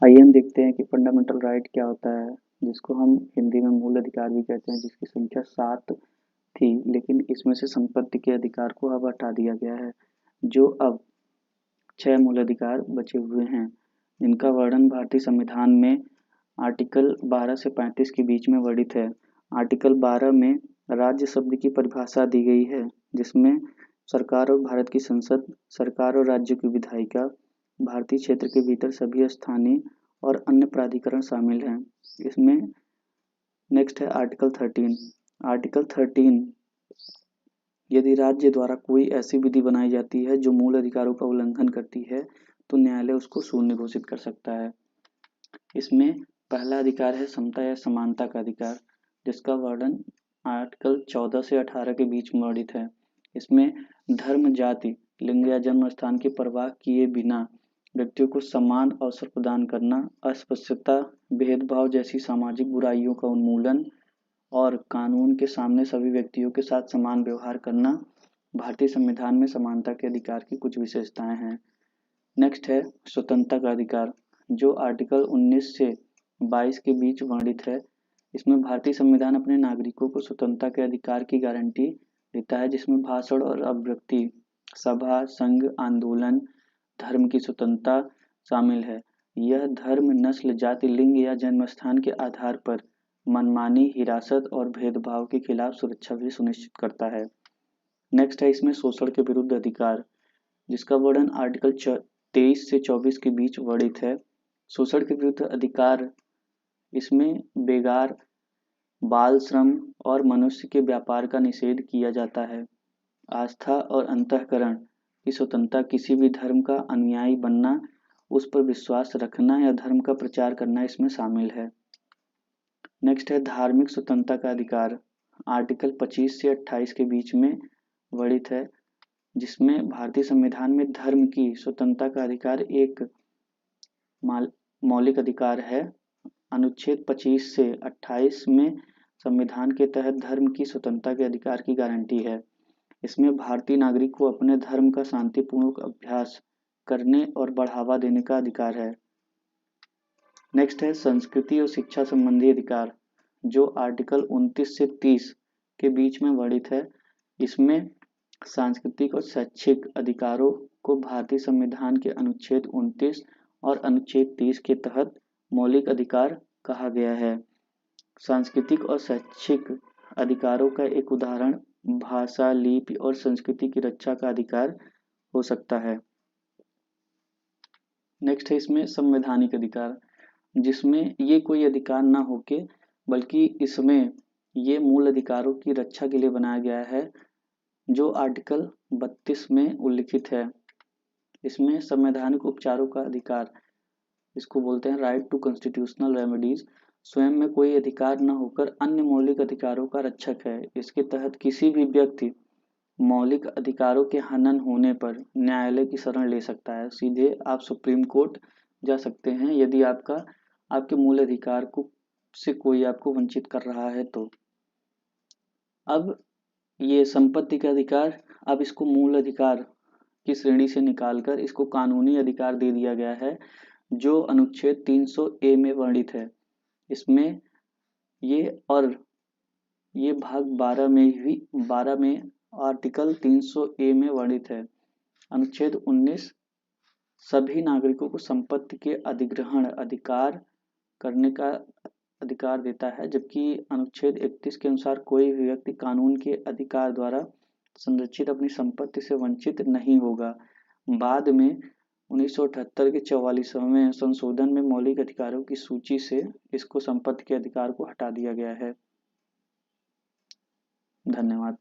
आइए हम देखते हैं कि फंडामेंटल राइट क्या होता है, जिसको हम हिंदी में मूल अधिकार भी कहते हैं, जिसकी संख्या 7 थी, लेकिन इसमें से संपत्ति के अधिकार को अब हटा दिया गया है। जो अब 6 मूल अधिकार बचे हुए हैं, जिनका वर्णन भारतीय संविधान में आर्टिकल 12 से 35 के बीच में वर्णित है। आर्टिकल 12 में राज्य शब्द की परिभाषा दी गई है, जिसमें सरकार और भारत की संसद, सरकार और राज्यों की विधायिका, भारतीय क्षेत्र के भीतर सभी स्थानीय और अन्य प्राधिकरण शामिल हैं। इसमें नेक्स्ट है आर्टिकल 13। आर्टिकल 13, यदि राज्य द्वारा कोई ऐसी विधि बनाई जाती है जो मूल अधिकारों का उल्लंघन करती है, तो न्यायालय उसको शून्य घोषित कर सकता है। इसमें पहला अधिकार है समता या समानता का अधिकार, जिसका वर्णन आर्टिकल 14 से 18 के बीच में वर्णित है। इसमें धर्म, जाति, लिंग या जन्म स्थान की परवाह किए बिना व्यक्तियों को समान अवसर प्रदान करना, अस्पृश्यता, भेदभाव जैसी सामाजिक बुराइयों का उन्मूलन और कानून के सामने सभी व्यक्तियों के साथ समान व्यवहार करना भारतीय संविधान में समानता के अधिकार की कुछ विशेषताएं हैं। नेक्स्ट है स्वतंत्रता का अधिकार, जो आर्टिकल 19 से 22 के बीच वर्णित है। इसमें भारतीय संविधान अपने नागरिकों को स्वतंत्रता के अधिकार की गारंटी देता है, जिसमें भाषण और अभिव्यक्ति, सभा, संघ, आंदोलन, धर्म की स्वतंत्रता शामिल है। यह धर्म, नस्ल, जाति, लिंग या जन्म स्थान के आधार पर मनमानी, हिरासत और भेदभाव के खिलाफ सुरक्षा भी सुनिश्चित करता है। नेक्स्ट है इसमें शोषण के विरुद्ध अधिकार, जिसका वर्णन आर्टिकल 23 से 24 के बीच वर्णित है। शोषण के विरुद्ध अधिकार, इसमें बेगार, बाल श्रम और मनुष्य के व्यापार का निषेध किया जाता है। आस्था और अंतःकरण की स्वतंत्रता, किसी भी धर्म का अनुयायी बनना, उस पर विश्वास रखना या धर्म का प्रचार करना इसमें शामिल है। नेक्स्ट है धार्मिक स्वतंत्रता का अधिकार, आर्टिकल 25 से 28 के बीच में वर्णित है, जिसमें भारतीय संविधान में धर्म की स्वतंत्रता का अधिकार एक मौलिक अधिकार है। अनुच्छेद 25 से 28 में संविधान के तहत धर्म की स्वतंत्रता के अधिकार की गारंटी है। इसमें भारतीय नागरिक को अपने धर्म का शांतिपूर्वक अभ्यास करने और बढ़ावा देने का अधिकार है। नेक्स्ट है संस्कृति और शिक्षा संबंधी अधिकार, जो आर्टिकल 29 से 30 के बीच में वर्णित है। इसमें सांस्कृतिक और शैक्षिक अधिकारों को भारतीय संविधान के अनुच्छेद 29 और अनुच्छेद 30 के तहत मौलिक अधिकार कहा गया है। सांस्कृतिक और शैक्षिक अधिकारों का एक उदाहरण भाषा, लिपि और संस्कृति की रक्षा का अधिकार हो सकता है। नेक्स्ट है इसमें संवैधानिक अधिकार, जिसमें ये कोई अधिकार ना होके बल्कि इसमें ये मूल अधिकारों की रक्षा के लिए बनाया गया है, जो आर्टिकल 32 में उल्लिखित है। इसमें संवैधानिक उपचारों का अधिकार, इसको बोलते हैं राइट टू कॉन्स्टिट्यूशनल रेमेडीज, स्वयं में कोई अधिकार न होकर अन्य मौलिक अधिकारों का रक्षक है। इसके तहत किसी भी व्यक्ति मौलिक अधिकारों के हनन होने पर न्यायालय की शरण ले सकता है। सीधे आप सुप्रीम कोर्ट जा सकते हैं यदि आपके मूल अधिकार को से कोई आपको वंचित कर रहा है तो। अब ये संपत्ति का अधिकार, अब इसको मूल अधिकार की श्रेणी से निकालकर इसको कानूनी अधिकार दे दिया गया है, जो अनुच्छेद 300A में वर्णित है। इसमें ये भाग 12 में आर्टिकल 300A में वर्णित है। अनुच्छेद 19 सभी नागरिकों को संपत्ति के अधिग्रहण अधिकार करने का अधिकार देता है, जबकि अनुच्छेद 31 के अनुसार कोई भी व्यक्ति कानून के अधिकार द्वारा संरक्षित अपनी संपत्ति से वंचित नहीं होगा। बाद में 1978 के 44वें संशोधन में मौलिक अधिकारों की सूची से इसको संपत्ति के अधिकार को हटा दिया गया है। धन्यवाद।